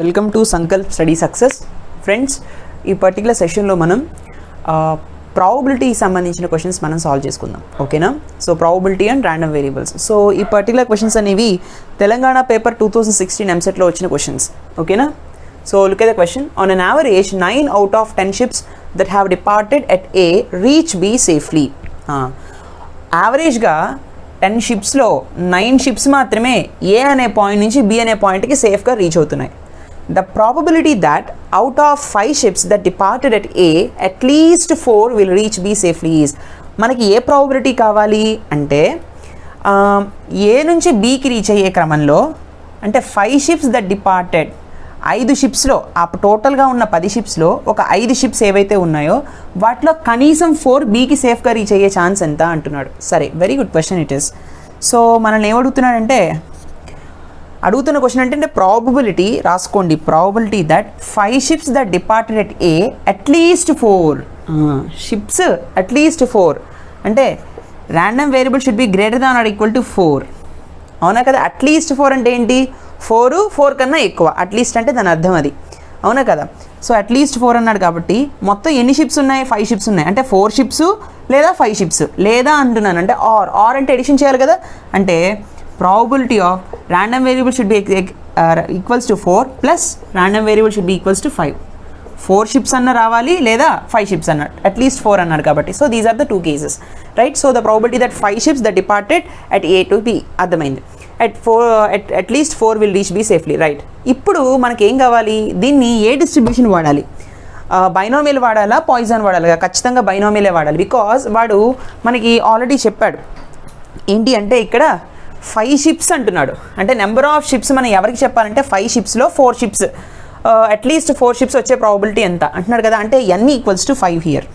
Welcome to Sankalp study success friends. ఈ particular సెషన్లో మనం ప్రాబబిలిటీకి సంబంధించిన క్వశ్చన్స్ మనం సాల్వ్ చేసుకుందాం, ఓకేనా? So probability and random variables. So ఈ పర్టికులర్ క్వశ్చన్స్ అనేవి తెలంగాణ పేపర్ 2016 ఎంసెట్లో వచ్చిన క్వశ్చన్స్, ఓకేనా? So look at the question. On an average 9 out of 10 ships that have departed at A reach B safely. యావరేజ్గా 10 షిప్స్లో 9 షిప్స్ మాత్రమే ఏ అనే పాయింట్ నుంచి బి అనే పాయింట్కి సేఫ్గా రీచ్ అవుతున్నాయి. The probability that out of 5 ships that departed at A, at least 4 will reach B safely is. మనకి ఏ ప్రాబబిలిటీ కావాలి అంటే ఏ నుంచి బీకి రీచ్ అయ్యే క్రమంలో, అంటే 5 ships that departed, 5 షిప్స్లో ఆ టోటల్గా ఉన్న 10 షిప్స్లో ఒక 5 షిప్స్ ఏవైతే ఉన్నాయో వాటిలో కనీసం 4 బీకి సేఫ్గా రీచ్ అయ్యే ఛాన్స్ ఎంత అంటున్నాడు. సరే, very good question it is. So మనల్ని ఏమడుగుతున్నాడంటే, అడుగుతున్న క్వశ్చన్ అంటే ప్రాబబిలిటీ రాసుకోండి. Probability that 5 ships that departed at A at least 4 ships at least 4 అంటే random variable should be greater than or equal to 4. అవునా కదా? అట్లీస్ట్ 4 అంటే ఏంటి? 4 కన్నా ఎక్కువ. అట్లీస్ట్ అంటే దాని అర్థం అది, అవునా కదా? సో అట్లీస్ట్ 4 అన్నాడు కాబట్టి మొత్తం ఎన్ని షిప్స్ ఉన్నాయి? 5 షిప్స్ ఉన్నాయి. అంటే 4 షిప్స్ లేదా 5 షిప్స్ లేదా అంటున్నాను. అంటే ఆర్ అంటే ఎడిషన్ చేయాలి కదా. అంటే probability of random variable should be equals to 4 plus random variable should be equals to 5. 4 ships anna ravali leda 5 ships anna at least 4 annadu kabatti. So these are the two cases, right? So the probability that 5 ships that departed at A to B adhamaindi. At least 4 will reach B safely, right? Ippudu manaki em kavali, దీన్ని ఏ distribution వాడాలి? Binomial వాడాలా, poison వాడాలి? ఖచ్చితంగా బైనోమియలే వాడాలి. Because వాడు మనకి already చెప్పాడు ఏంటి అంటే, ఇక్కడ 5 షిప్స్ అంటున్నాడు. అంటే నెంబర్ ఆఫ్ షిప్స్ మనం ఎవరికి చెప్పాలంటే 5 షిప్స్లో 4 షిప్స్, అట్లీస్ట్ 4 షిప్స్ వచ్చే ప్రాబబిలిటీ ఎంత అంటున్నాడు కదా. అంటే n ఈక్వల్స్ టు 5 హియర్,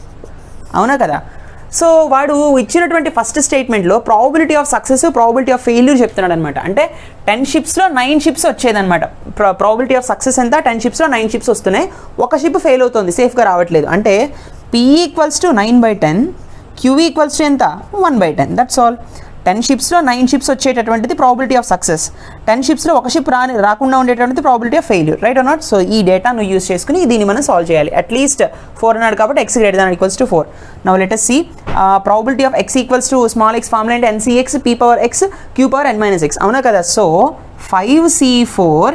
అవునా కదా? సో వాడు ఇచ్చినటువంటి ఫస్ట్ స్టేట్మెంట్లో probability of success, probability of failure చెప్తున్నాడు అనమాట. అంటే 10 షిప్స్లో 9 షిప్స్ వచ్చేదనమాట. ప్రాబబిలిటీ ఆఫ్ సక్సెస్ ఎంత? 10 షిప్స్లో 9 షిప్స్ వస్తున్నాయి, ఒక షిప్ ఫెయిల్ అవుతుంది, సేఫ్గా రావట్లేదు. అంటే P equals to 9/10, Q equals to ఎంత? 1/10. That's all. 10 షిప్స్లో 9 షిప్స్ వచ్చేటటువంటిది ప్రాబిలిటీ ఆఫ్ సక్సెస్, 10 షిప్స్లో ఒక షిప్ రాకుండా ఉండేటటువంటిది probability of failure, right or not? So ఈ డేటాను యూస్ చేసుకుని దీన్ని మనం సాల్వ్ చేయాలి. అట్లీస్ట్ 4 అన్నాడు కాబట్టి x greater than equals to 4. Now let us see probability of x equals to small x formula అంటే NCX p power x q power n - x, అవునా కదా? సో 5c4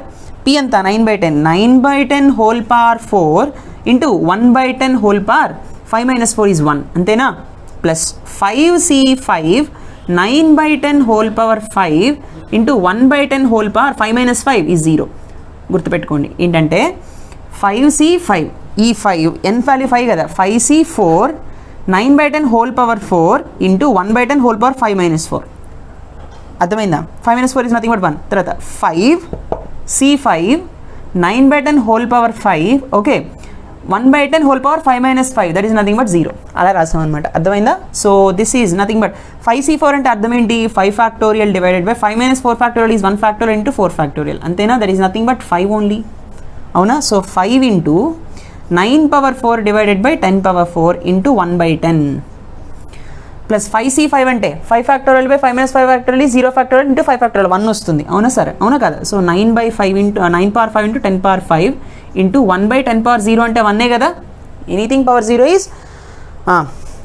p ఎంత? 9/10, 9/10 whole power 4 into 1/10 whole power 5 - 4 is 1, అంతేనా? Plus 5c5 9/10 whole power 5 into 1/10 whole power 5 - 5 is 0. గుర్తుపెట్టుకోండి ఏంటంటే 5c5, ఈ 5 n value 5 కదా, 5c4 9/10 whole power 4 into 1/10 whole power 5 - 4. అర్థమైందా? 5 - 4 is nothing but 1. తర్వాత 5c5 9/10 whole power 5, okay, 1/10 whole power 5 - 5, that is nothing but 0. అలా రాసాం అనమాట. అర్థమైందా? So this is nothing but 5c4 అంటే అర్థం ఏంటి? 5 factorial divided by 5 - 4 factorial is 1 factorial into 4 factorial, అంతేనా? That is nothing but 5 only, అవునా? So 5 into 9^4 divided by 10^4 into 1/10 plus 5c5 అంటే 5 factorial by 5 - 5 factorial is 0 factorial into 5 factorial 1 వస్తుంది, అవునా సరే? అవునా కదా? సో 9/5 ఇంటూ 9^5 ఇంటూ 10^5 ఇంటూ 1/10^0 అంటే 1 కదా. Anything power 0 is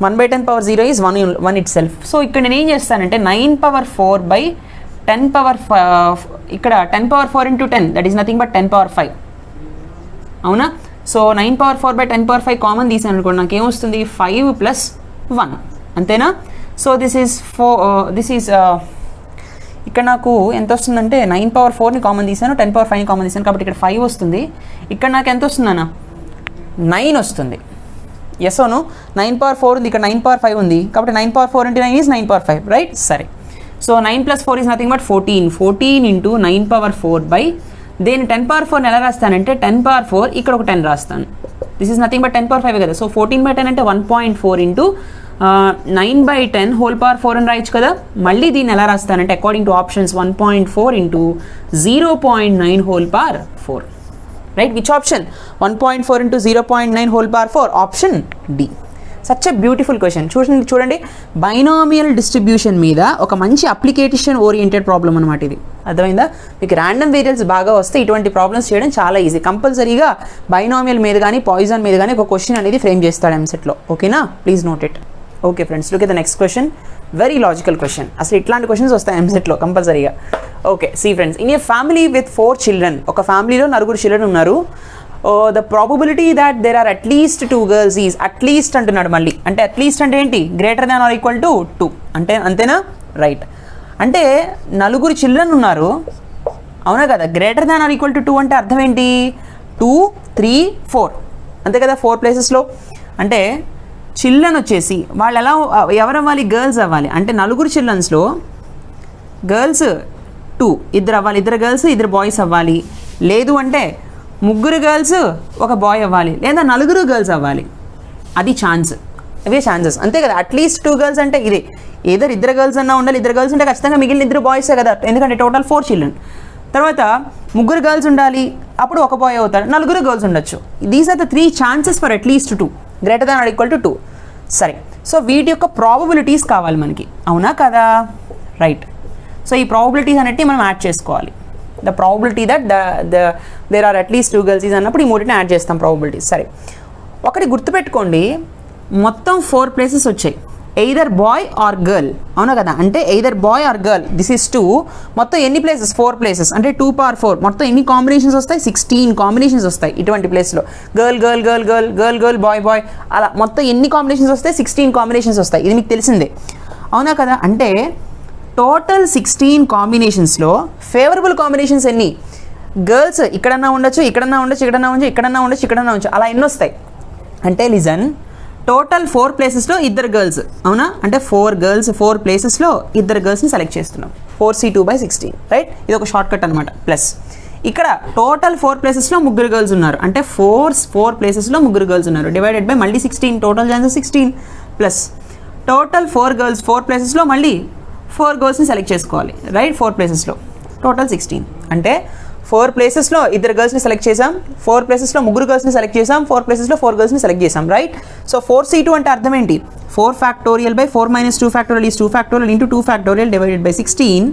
1/10^0 is 1 it self. So ఇక్కడ నేను ఏం చేస్తానంటే 9^4/10^5, ఇక్కడ 10^4 into 10 that is nothing but 10^5, అవునా? సో 9^4/10^5 కామన్ తీసాను అనుకోండి, నాకు ఏమొస్తుంది? 5 + 1, అంతేనా? సో దిస్ ఈజ్ ఇక్కడ నాకు ఎంత వస్తుందంటే 9^4ని కామన్ తీసాను, 10^5ని కామన్ తీసాను కాబట్టి ఇక్కడ 5 వస్తుంది. ఇక్కడ నాకు ఎంత వస్తుంది అన్న? 9 వస్తుంది. Yes own? 9^4 ఉంది, ఇక్కడ 9^5 ఉంది కాబట్టి 9^4 ఇంటూ 9 ఈజ్ 9^5, రైట్? సరే. So 9 + 4 is nothing but 14 into 9^4 by దేని 10^4ని ఎలా రాస్తానంటే 10^4 ఇక్కడ ఒక 10 రాస్తాను. దిస్ ఈజ్ నథింగ్ బట్ 10^5 కదా. సో 14/10 అంటే 1.4 ఇంటూ 9/10 హోల్ పవర్ 4 అని రాయొచ్చు కదా. మళ్ళీ దీన్ని ఎలా రాస్తానంటే according to options 1.4 into 0.9 whole power 4, right? Which option? 1.4 into 0.9 whole power 4, option D. Such a beautiful question. చూడండి, బైనామియల్ డిస్ట్రిబ్యూషన్ మీద ఒక మంచి అప్లికేషన్ ఓరియంటెడ్ ప్రాబ్లం అనమాట ఇది. అర్థమైందా? మీకు ర్యాండమ్ వేరియబుల్స్ బాగా వస్తే ఇటువంటి ప్రాబ్లమ్స్ చేయడం చాలా ఈజీ. కంపల్సరీగా బైనామియల్ మీద కానీ పాయిజన్ మీద కానీ ఒక క్వశ్చన్ అనేది ఫ్రేమ్ చేస్తాడు ఎంసెట్లో. ఓకేనా? Please note it. Okay friends, look at the next question. Very logical question. అసలు ఇట్లాంటి క్వశ్చన్స్ వస్తాయి ఎంసెట్లో కంపల్సరీగా. Okay, see friends, in a family with 4 children, ఒక ఫ్యామిలీలో 4 children ఉన్నారు. The probability that there are at least 2 girls is, at least అంటున్నాడు మళ్ళీ. అంటే అట్లీస్ట్ అంటే ఏంటి? Greater than or equal to 2 అంటే అంతేనా? రైట్. అంటే 4 children ఉన్నారు, అవునా కదా? Greater than or equal to 2 అంటే అర్థం ఏంటి? 2, 3, 4 అంతే కదా 4 ప్లేసెస్లో. అంటే చిల్డ్రన్ వచ్చేసి వాళ్ళు ఎలా ఎవరు అవ్వాలి? గర్ల్స్ అవ్వాలి. అంటే 4 childrensలో గర్ల్స్ 2, 2 అవ్వాలి, 2 girls 2 boys అవ్వాలి. లేదు అంటే 3 girls 1 boy అవ్వాలి, లేదా 4 girls అవ్వాలి. అది ఛాన్స్, అవే ఛాన్సెస్ అంతే కదా. అట్లీస్ట్ 2 girls అంటే ఇదే, ఏదర్ 2 girls అన్నా ఉండాలి. 2 girls ఉంటే ఖచ్చితంగా మిగిలిన 2 boys కదా, ఎందుకంటే టోటల్ 4 children. తర్వాత 3 girls ఉండాలి, అప్పుడు 1 boy అవుతాడు, 4 girls ఉండొచ్చు. These are the 3 chances for at least 2 greater than or equal to 2. సరే, సో వీటి యొక్క ప్రాబబిలిటీస్ కావాలి మనకి, అవునా కదా? రైట్. సో ఈ ప్రాబబిలిటీస్ అనేవి మనం యాడ్ చేసుకోవాలి. The probability that there are at least 2 girls అన్నప్పుడు ఈ మూటిని యాడ్ చేస్తాం ప్రాబబిలిటీస్. సరే, ఒకటి గుర్తుపెట్టుకోండి, మొత్తం 4 places వచ్చాయి, ఎయిదర్ బాయ్ ఆర్ గర్ల్, అవునా కదా? అంటే either boy or girl, this is 2. మొత్తం ఎన్ని ప్లేసెస్? 4 places. అంటే 2 power 4. మొత్తం ఎన్ని కాంబినేషన్స్ వస్తాయి? 16 కాంబినేషన్స్ వస్తాయి ఇటువంటి ప్లేస్లో. Girl girl girl girl girl girl boy boy, అలా మొత్తం ఎన్ని కాంబినేషన్స్ వస్తాయి? 16 కాంబినేషన్స్ వస్తాయి. ఇది మీకు తెలిసిందే, అవునా కదా? అంటే టోటల్ 16 కాంబినేషన్స్లో ఫేవరబుల్ కాంబినేషన్స్ ఎన్ని? గర్ల్స్ ఇక్కడన్నా ఉండొచ్చు, ఇక్కడన్నా ఉండొచ్చు, ఇక్కడన్నా ఉండొచ్చు, ఇక్కడన్నా ఉండొచ్చు, ఇక్కడన్నా ఉండొచ్చు, అలా ఎన్ని వస్తాయి అంటే లిజన్, టోటల్ 4 ప్లేసెస్లో 2 girls, అవునా? అంటే 4 girls 4 ప్లేసెస్లో 2 girlsని సెలెక్ట్ చేస్తున్నాం. 4c2/16, right? ఇది ఒక షార్ట్ కట్ అనమాట. ప్లస్ ఇక్కడ టోటల్ 4 ప్లేసెస్లో 3 girls ఉన్నారు, అంటే 4 ప్లేసెస్లో 3 girls ఉన్నారు, డివైడెడ్ బై మళ్ళీ 16, total chances 16, plus total 4 girls 4 ప్లేసెస్లో మళ్ళీ 4 girlsని సెలెక్ట్ చేసుకోవాలి, రైట్? 4 ప్లేసెస్లో టోటల్ 16. అంటే 4 ప్లేసెస్లో 2 girlsని సెలెక్ట్ చేసాం, 4 ప్లేసెస్లో 3 girlsని సెలెక్ట్ చేసాం, 4 ప్లేసెస్లో 4 girlsని సెలెక్ట్ చేసాం, రైట్? సో 4c2 అంటే అర్థం ఏంటి? 4 factorial by 4 - 2 factorial is 2 factorial into 2 factorial divided by 16,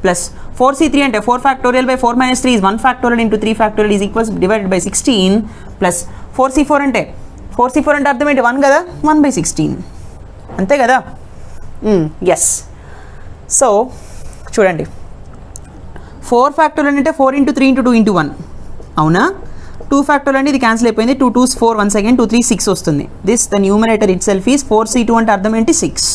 plus 4c3 అంటే 4 factorial by 4 - 3 is 1 factorial into 3 factorial is equals divided by 16, plus 4c4 అంటే అర్థం ఏంటి? 1 కదా, 1/16 అంతే కదా? ఎస్. సో చూడండి, 4 factorial అంటే 4 × 3 × 2 × 1, అవునా? 2 factorial అంటే ఇది క్యాన్సిల్ అయిపోయింది, 2 2s 4, 1 second 2 3 6 వస్తుంది. This the numerator it self is 4c2 అంటే అర్థం ఏంటి? 6.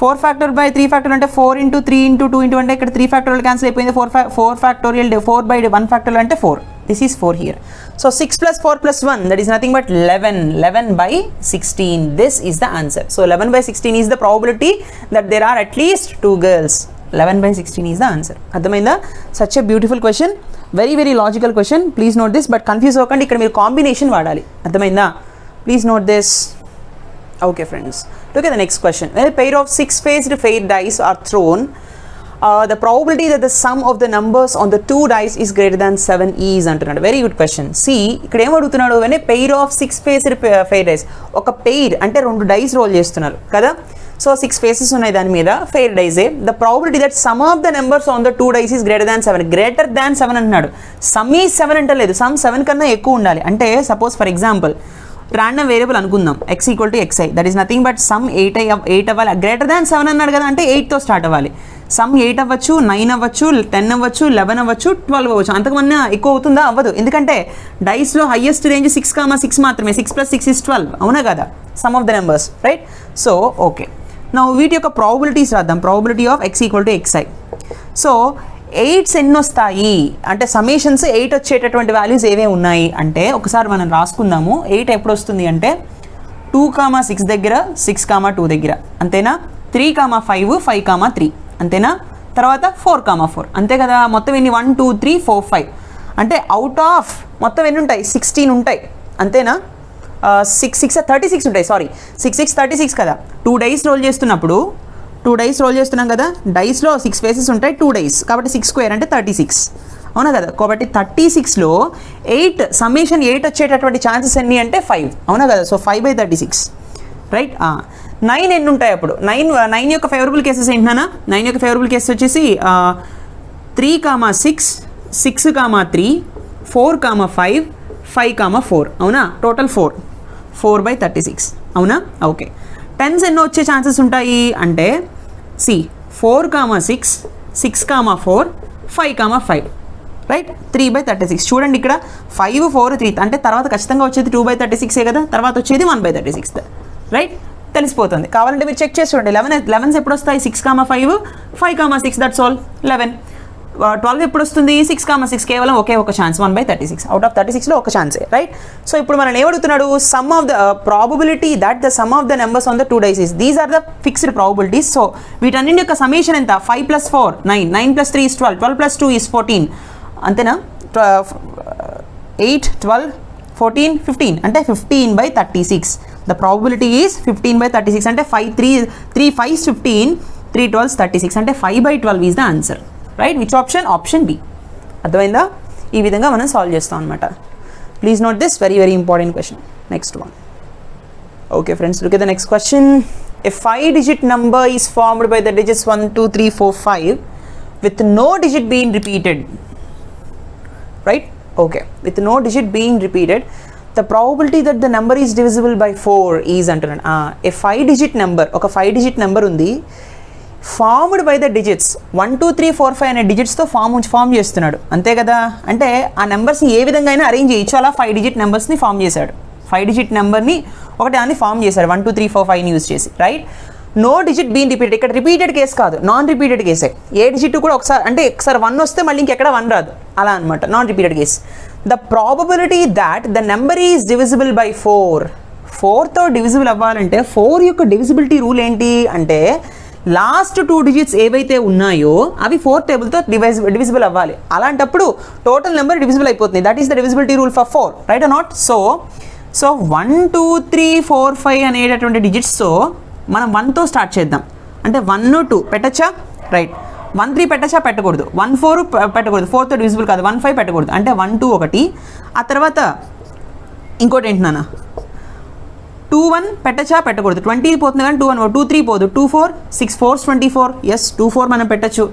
4 factorial బై 3 factorial అంటే 4 × 3 × 2 × 1 అంటే ఇక్కడ 3 factorial క్యాన్సిల్ అయిపోయింది, 4 factorial 4/1 factorial అంటే 4. This is 4 here. So 6 + 4 + 1 that is nothing but 11/16. This is the answer. So 11/16 is the probability that there are at least 2 girls. 11/16 is the answer. అర్థమైందా? Such a beautiful question, very very logical question. Please note this, but confuse అవ్వకండి, ఇక్కడ మీరు combination వాడాలి. అర్థమైందా? Please note this. Okay friends, look at the next question. When a pair of 6-faced fair dice are thrown, the probability that the sum of the numbers on the 2 dice is greater than 7 is అంటున్నాడు. Very good question. C ఇక్కడ ఏం అడుగుతున్నాడు? when a pair of 6-faced fair dice, ఒక pair అంటే 2 dice role చేస్తున్నారు కదా. So 6 faces ఉన్నాయి దాని మీద, fair dice. The probability that sum of the numbers on the 2 dice is greater than 7. Greater than 7 అంటున్నాడు. సమ్ ఈజ్ 7 అంటే లేదు, సమ్ 7 కన్నా ఎక్కువ ఉండాలి. అంటే suppose for example random variable అనుకుందాం, x = xi, that is nothing but some 8 అవ్వాలి. Greater than 7 అన్నాడు కదా, అంటే 8తో స్టార్ట్ అవ్వాలి. సమ్ 8 అవ్వచ్చు, 9 అవ్వచ్చు, 10 అవ్వచ్చు, 11 అవ్వచ్చు, 12 అవ్వచ్చు. అంతకన్నా ఎక్కువ అవుతుందా? అవ్వదు. ఎందుకంటే డైస్లో హైయెస్ట్ రేంజ్ 6, మాత్రమే. 6 + 6 = 12, అవునా కదా? Some of the numbers, right? So okay, నా వీటి యొక్క ప్రాబబిలిటీస్ రాద్దాం. Probability of x = xi. So 8s ఎన్ని వస్తాయి అంటే సమ్మేషన్స్ 8 వచ్చేటటువంటి వాల్యూస్ ఏవే ఉన్నాయి అంటే ఒకసారి మనం రాసుకుందాము. 8 ఎప్పుడు వస్తుంది అంటే 2, 6 దగ్గర, 6, 2 దగ్గర, అంతేనా? 3, 5, 5, 3, అంతేనా? తర్వాత 4, 4, అంతే కదా? మొత్తం ఎన్ని? 1 2 3 4 5 అంటే అవుట్ ఆఫ్ మొత్తం ఎన్ని ఉంటాయి? 16 ఉంటాయి, అంతేనా? 6 6 36 ఉంటాయి. సారీ, 6 6 36 కదా. 2 డైస్ రోల్ చేస్తున్నప్పుడు 2 డైస్ రోల్ చేస్తున్నాం కదా, డైస్లో 6 faces ఉంటాయి, 2 డైస్ కాబట్టి 6² అంటే 36, అవునా కదా? కాబట్టి 36లో 8 సమ్మేషన్ 8 వచ్చేటటువంటి ఛాన్సెస్ ఎన్ని అంటే 5, అవునా కదా? So 5/36, right? 9 ఎన్ని ఉంటాయి అప్పుడు? 9 యొక్క ఫేవరబుల్ కేసెస్ ఏంటన్నా? 9 యొక్క ఫేవరబుల్ కేసెస్ వచ్చేసి 3, 6, 6, 3, 4, 5, 5, 4 అవునా? టోటల్ 4/36 అవునా? ఓకే, టెన్స్ ఎన్నో వచ్చే ఛాన్సెస్ ఉంటాయి అంటే 4, 6, 6, 4, 5, 5 రైట్. 3/36 చూడండి ఇక్కడ 5, 4, 3 అంటే తర్వాత ఖచ్చితంగా వచ్చేది 2/36 కదా, తర్వాత వచ్చేది 1/36 రైట్. తెలిసిపోతుంది. కావాలంటే మీరు చెక్ చేసి చూడండి. 11 ఎప్పుడు వస్తాయి? 6, 5, 5, 6 దట్స్ ఆల్ 11. 12 ఎప్పుడు వస్తుంది? 6, 6 కేవలం ఒకే ఒక ఛాన్స్ 1/36 అవుట్ ఆఫ్ 36లో ఒక ఛాన్సే రైట్. సో ఇప్పుడు మనం ఏమడుగుతున్నాడు? Sum of the probability that the sum of the numbers on the 2 dice is these are the fixed probabilities. So వీటన్నింటి యొక్క సమేషన్ ఎంత? 5 + 4 9, 9 + 3 is 12, 12 + 2 is 14 అంతేనా? 8, 12, 14, 15 అంటే 15/36. ద ప్రాబబిలిటీ ఈజ్ 15/36 అంటే 3 5s 15, 3 12s 36 అంటే 5/12 is the answer right. Which option? Option B. అర్థమైందా? ఈ విధంగా మనం సాల్వ్ చేస్తాం అనమాట. Please note this, very very important question. Next one. Okay friends, look at the next question. A 5-digit number is formed by the digits 1, 2, 3, 4, 5 with no digit being repeated. Right? Okay. With no digit being repeated, the probability that the number is divisible by 4 is అంటున్నాడు. A 5-digit number, ఒక 5-digit number ఉంది, formed by the digits 1, 2, 3, 4, 5 అనే డిజిట్స్తో form చేస్తున్నాడు అంతే కదా. అంటే ఆ నెంబర్స్ని ఏ విధంగా అయినా అరేంజ్ చేయొచ్చు. అలా 5-digit నెంబర్స్ని ఫామ్ చేశాడు. 5-digit నెంబర్ని ఒకటి దాన్ని ఫామ్ చేశాడు 1, 2, 3, 4, 5ని యూజ్ చేసి right. No digit been repeated. ఇక్కడ రిపీటెడ్ కేసు కాదు, నాన్ రిపీటెడ్ కేసే. ఏ డిజిట్ కూడా ఒకసారి అంటే ఒకసారి 1 వస్తే మళ్ళీ ఇంకెక్కడ 1 రాదు అలా అనమాట, non repeated case. The probability that the number is divisible by 4తో డివిజిబుల్ అవ్వాలంటే 4 యొక్క డివిజిబిలిటీ రూల్ ఏంటి అంటే లాస్ట్ 2 డిజిట్స్ ఏవైతే ఉన్నాయో అవి 4th టేబుల్తో డివిజిబుల్ అవ్వాలి. అలాంటప్పుడు టోటల్ నెంబర్ డివిజిబుల్ అయిపోతుంది. That is the divisibility rule for 4 right or not? So 1, 2, 3, 4, 5 అనేటటువంటి డిజిట్స్తో మనం 1తో స్టార్ట్ చేద్దాం. అంటే 1, 2 పెట్టచ్చా? రైట్. 1, 3 పెట్టచ్చా? పెట్టకూడదు. 1, 4 పెట్టకూడదు, 4తో డివిజిబుల్ కాదు. 1, 5 పెట్టకూడదు. అంటే 1, 2 ఒకటి. ఆ తర్వాత ఇంకోటి ఏంటి నాన్న? 2, 1 పెట్టచ్చా? పెట్టకూడదు. 20 పోతుంది కానీ 2, 1, 2, 3 పోదు. 2, 4, 6 4s 24. ఎస్ 2, 4 మనం పెట్టచ్చు.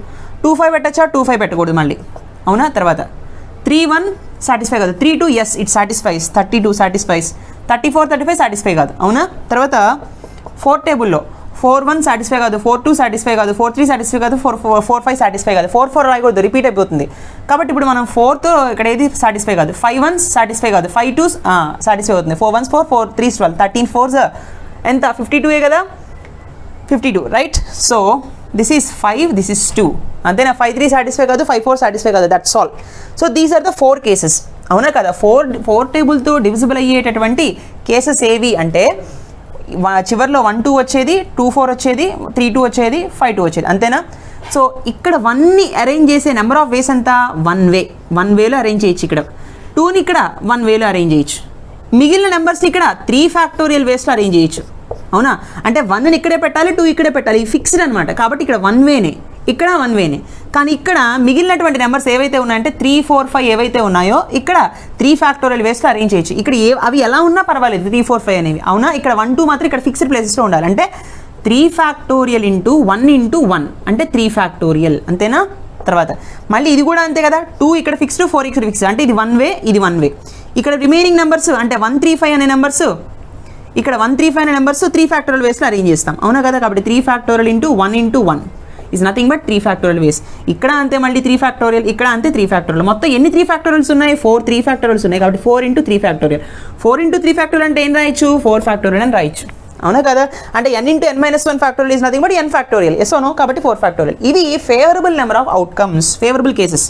2, 5 పెట్టచ్చా? 2, 5 పెట్టకూడదు మళ్ళీ అవునా? తర్వాత 3, 1 సాటిస్ఫై కాదు. 3, 2 yes it satisfies. 32 satisfies. 34 35 satisfy కాదు అవునా? తర్వాత 4th టేబుల్లో 4, 1 సాటిస్ఫై కాదు, 4, 2 సాటిస్ఫై కాదు, 4, 3 సాటిస్ఫై కాదు, 4, 5 సాటిస్ఫై కాదు. 4, 4 రాయకూడదు, రిపీట్ అయిపోతుంది. కాబట్టి ఇప్పుడు మనం 4తో ఇక్కడ ఏది సాటిస్ఫై కాదు. 5 1s సాటిస్ఫై కాదు, 5 2s సాటిస్ఫై అవుతుంది. 4 1s 4, 4 3s 12, 13 4s ఎంత? 52 కదా, 52 right. So this is 5, this is 2 అంతేనా? 5 3 సాటిస్ఫై కాదు, 5 4 సాటిస్ఫై కాదు, that's all. So these are the 4 cases అవునా కదా? 4 టేబుల్తో డివిజిబుల్ అయ్యేటటువంటి కేసెస్ ఏవి అంటే చివరిలో 1 2 వచ్చేది, 2 4 వచ్చేది, 3 2 వచ్చేది, 5 2 వచ్చేది అంతేనా? సో ఇక్కడ 1ని అరేంజ్ చేసే నెంబర్ ఆఫ్ వేస్ అంతా 1 వేలో అరేంజ్ చేయొచ్చు. ఇక్కడ 2ని ఇక్కడ 1 వేలో అరేంజ్ చేయొచ్చు. మిగిలిన నెంబర్స్ని ఇక్కడ 3 ఫ్యాక్టోరియల్ వేస్లో అరేంజ్ చేయొచ్చు అవునా? అంటే 1ని ఇక్కడే పెట్టాలి, 2 ఇక్కడే పెట్టాలి, ఫిక్స్డ్ అనమాట. కాబట్టి ఇక్కడ 1 వేనే, ఇక్కడ 1 వేనే. కానీ ఇక్కడ మిగిలినటువంటి నెంబర్స్ ఏవైతే ఉన్నాయంటే 3 4 5 ఏవైతే ఉన్నాయో ఇక్కడ 3 ఫ్యాక్టోరియల్ వేస్లో అరేంజ్ చేయొచ్చు. ఇక్కడ అవి ఎలా ఉన్నా పర్వాలేదు 3 4 5 అనేవి అవునా? ఇక్కడ 1 2 మాత్రం ఇక్కడ ఫిక్స్డ్ ప్లేసెస్లో ఉండాలి. అంటే 3 ఫ్యాక్టోరియల్ ఇంటూ 1 ఇంటూ 1 అంటే 3 ఫ్యాక్టోరియల్ అంతేనా? తర్వాత మళ్ళీ ఇది కూడా అంతే కదా, 2 ఇక్కడ ఫిక్స్డ్, 4 ఇక్కడ ఫిక్స్డ్. అంటే ఇది 1 వే, ఇది 1 వే. ఇక్కడ రిమైనింగ్ నెంబర్స్ అంటే 1 3 5 అనే నెంబర్స్, ఇక్కడ 1 3 5 అనే నెంబర్స్ 3 ఫ్యాక్టోరియల్ వేస్లో అరేంజ్ చేస్తాం అవునా కదా? కాబట్టి 3 factorial into 1 into 1 is nothing but 3 factorial వేస్. ఇక్కడ అంతే మళ్ళీ 3 ఫ్యాక్టోరియల్, ఇక్కడ అంతే 3 ఫ్యాక్టోరియల్. మొత్తం ఎన్ని 3 ఫ్యాక్టోరియల్స్ ఉన్నాయి? 4 3 ఫ్యాక్టోరియల్స్ ఉన్నాయి. కాబట్టి 4 ఇంటూ 3 ఫ్యాక్టోరియల్. 4 ఇంటూ 3 ఫ్యాక్టోరియల్ అంటే ఏం రాయొచ్చు? 4 ఫ్యాక్టోరియల్ అని రాయొచ్చు అవునా కదా? అంటే n into n minus 1 factorial is nothing but n factorial. Yes no? కాబట్టి 4 ఫ్యాక్టోరియల్. ఇవి favourable number of outcomes, favourable cases.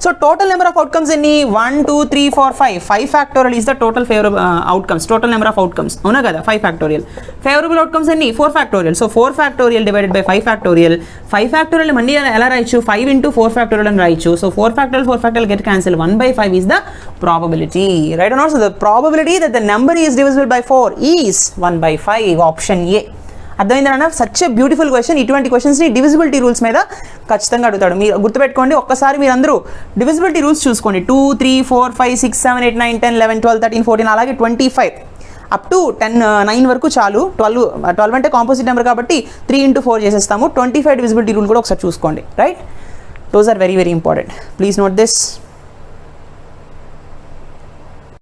So total number of outcomes ఎన్ని? 1 2 3 4 5. 5 factorial is the total favourable outcomes, total number of outcomes అవునా కదా? 5 factorial. Favourable outcomes ఎన్ని? 4 factorial. So 4 factorial divided by 5 factorial. 5 factorial మళ్ళీ ఎలా రాయొచ్చు? 5 into 4 factorial అని రాయొచ్చు. So 4 factorial get cancel. 1/5 is the probability right or not? So the probability that the number is divisible by 4 is 1/5. Option A. అర్థమైందన్న? Such a beautiful question. ఇటువంటి క్వశ్చన్స్ని divisibility rules మీద ఖచ్చితంగా అడుగుతాడు. మీరు గుర్తుపెట్టుకోండి, ఒక్కసారి మీరు అందరూ డివిజిబిలిటీ రూల్స్ చూసుకోండి. 2 3 4 5 6 7 8 9 10 11 12 13 14 అలాగే 25 అప్ టు 9 వరకు చాలు. 12 అంటే కాంపోజిట్ నెంబర్ కాబట్టి 3 ఇంటూ 4 చేసేస్తాము. 25 డివిజిబిలిటీ రూల్ కూడా ఒకసారి చూసుకోండి right. Those are very, very important. Please note this.